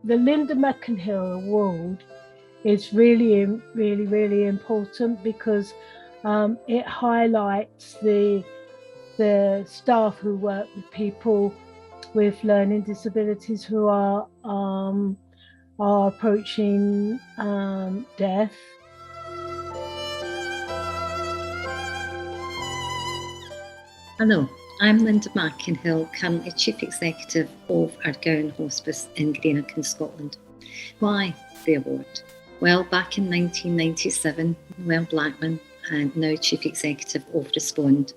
the Linda McEnhill Award is really important because it highlights the staff who work with people with learning disabilities who are approaching death. Hello, I'm Linda McEnhill, currently Chief Executive of Ardgowan Hospice in Greenock in Scotland. Why the award? Well, back in 1997, Noel Blackman, and now Chief Executive of Respond,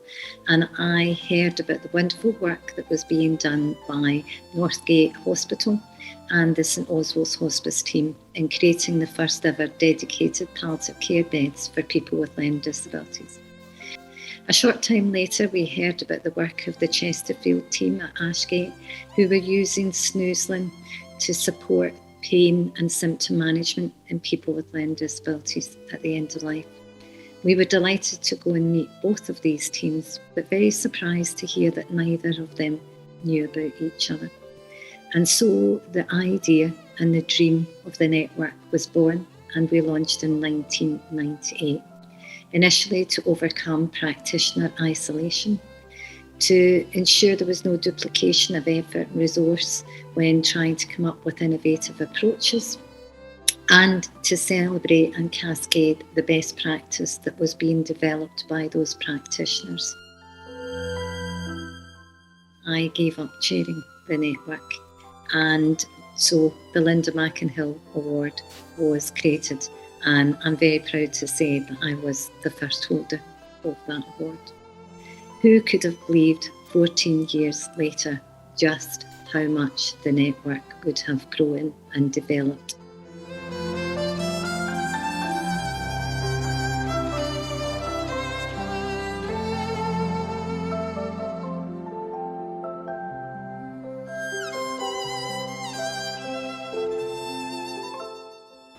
and I heard about the wonderful work that was being done by Northgate Hospital and the St Oswald's Hospice team in creating the first ever dedicated palliative care beds for people with learning disabilities. A short time later, we heard about the work of the Chesterfield team at Ashgate, who were using snoozling to support pain and symptom management in people with learning disabilities at the end of life. We were delighted to go and meet both of these teams, but very surprised to hear that neither of them knew about each other. And so the idea and the dream of the network was born, and we launched in 1998. Initially to overcome practitioner isolation, to ensure there was no duplication of effort and resource when trying to come up with innovative approaches, and to celebrate and cascade the best practice that was being developed by those practitioners. I gave up chairing the network, and so the Linda McEnhill Award was created. And I'm very proud to say that I was the first holder of that award. Who could have believed 14 years later just how much the network would have grown and developed?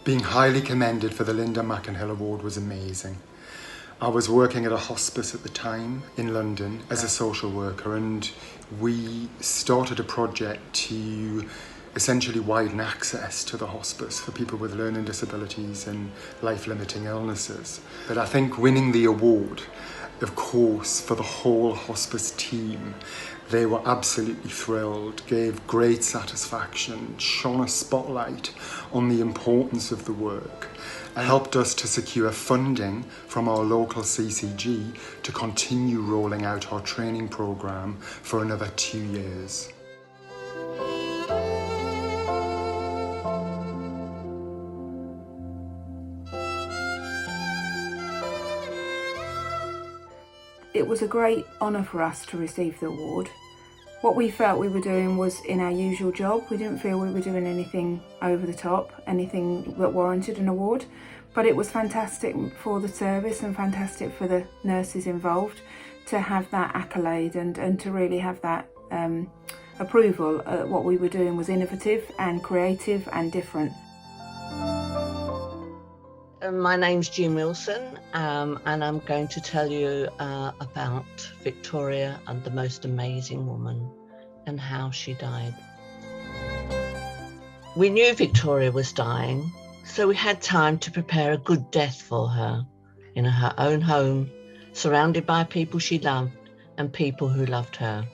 Being highly commended for the Linda McEnhill Award was amazing. I was working at a hospice at the time in London as a social worker, and we started a project to essentially widen access to the hospice for people with learning disabilities and life-limiting illnesses. But I think winning the award, of course, for the whole hospice team, they were absolutely thrilled, gave great satisfaction, shone a spotlight on the importance of the work, and helped us to secure funding from our local CCG to continue rolling out our training programme for another 2 years. It was a great honour for us to receive the award. What we felt we were doing was in our usual job. We didn't feel we were doing anything over the top, anything that warranted an award, but it was fantastic for the service and fantastic for the nurses involved to have that accolade and to really have that approval. What we were doing was innovative and creative and different. My name's Jean Wilson, and I'm going to tell you about Victoria and the most amazing woman and how she died. We knew Victoria was dying, so we had time to prepare a good death for her in her own home, surrounded by people she loved and people who loved her.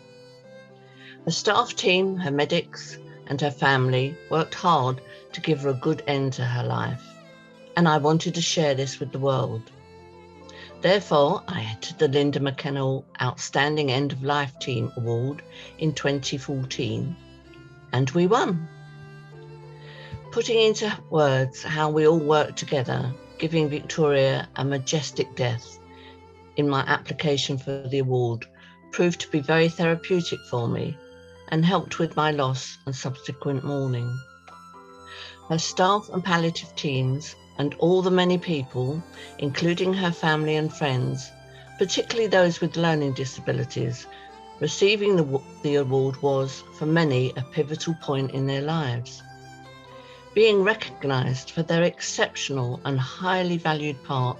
Her staff team, her medics and her family worked hard to give her a good end to her life. And I wanted to share this with the world. Therefore, I entered the Linda McEnhill Outstanding End of Life Team Award in 2014, and we won. Putting into words how we all worked together, giving Victoria a majestic death in my application for the award proved to be very therapeutic for me and helped with my loss and subsequent mourning. Her staff and palliative teams and all the many people, including her family and friends, particularly those with learning disabilities, receiving the award was, for many, a pivotal point in their lives. Being recognised for their exceptional and highly valued part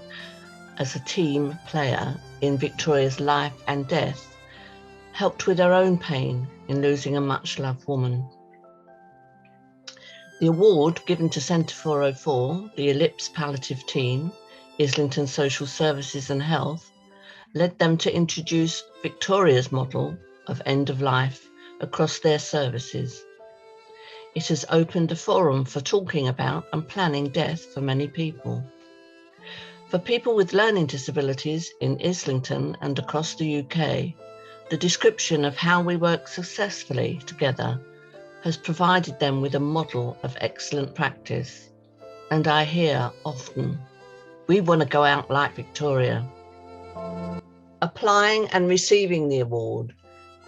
as a team player in Victoria's life and death helped with her own pain in losing a much-loved woman. The award given to Centre 404, the Ellipse Palliative Team, Islington Social Services and Health, led them to introduce Victoria's model of end of life across their services. It has opened a forum for talking about and planning death for many people. For people with learning disabilities in Islington and across the UK, the description of how we work successfully together has provided them with a model of excellent practice. And I hear often, we want to go out like Victoria. Applying and receiving the award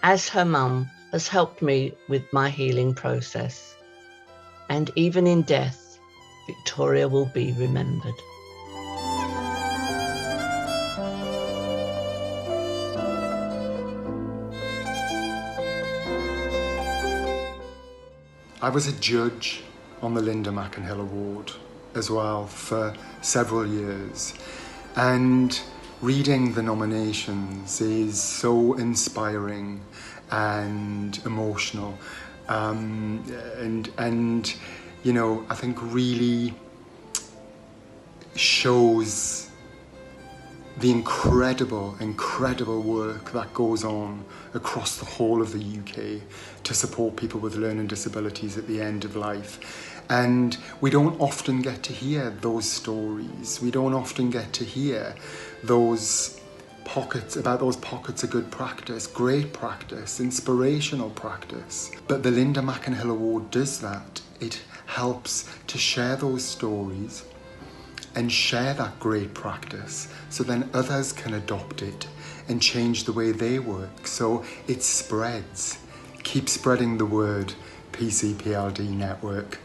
as her mum has helped me with my healing process. And even in death, Victoria will be remembered. I was a judge on the Linda McEnhill Award as well for several years, and reading the nominations is so inspiring and emotional, and you know, I think really shows the incredible work that goes on across the whole of the UK to support people with learning disabilities at the end of life. And we don't often get to hear those stories. We don't often get to hear those pockets of good practice, great practice, inspirational practice. But the Linda McEnhill Award does that. It helps to share those stories and share that great practice, so then others can adopt it and change the way they work, so it spreads. Keep spreading the word, PCPLD Network.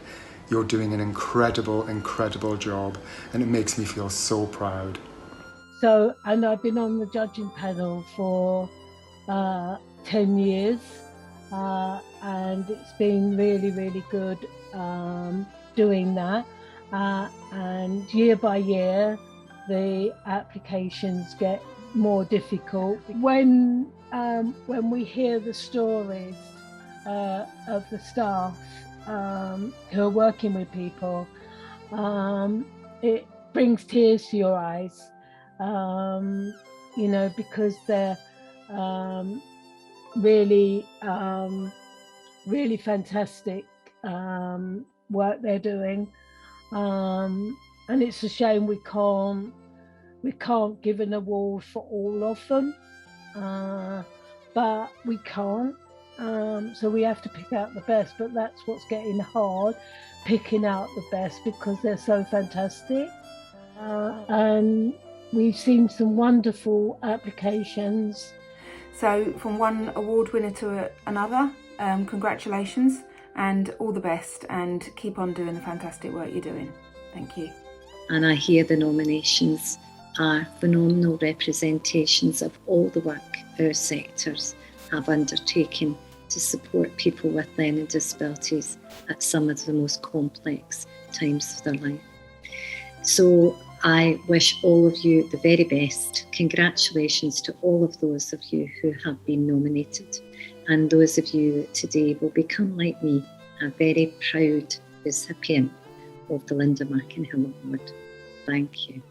You're doing an incredible job, and it makes me feel so proud. So, and I've been on the judging panel for 10 years, and it's been really good doing that. And year by year, the applications get more difficult. When we hear the stories of the staff who are working with people, it brings tears to your eyes, you know, because they're really fantastic work they're doing. And it's a shame we can't give an award for all of them, but we can't. So we have to pick out the best, but that's what's getting hard, picking out the best, because they're so fantastic. And we've seen some wonderful applications. So from one award winner to another, congratulations and all the best, and keep on doing the fantastic work you're doing. Thank you. And I hear the nominations are phenomenal representations of all the work our sectors have undertaken to support people with learning disabilities at some of the most complex times of their life. So I wish all of you the very best. Congratulations to all of those of you who have been nominated, and those of you that today will become, like me, a very proud recipient of the Linda McEnhill Award. Thank you.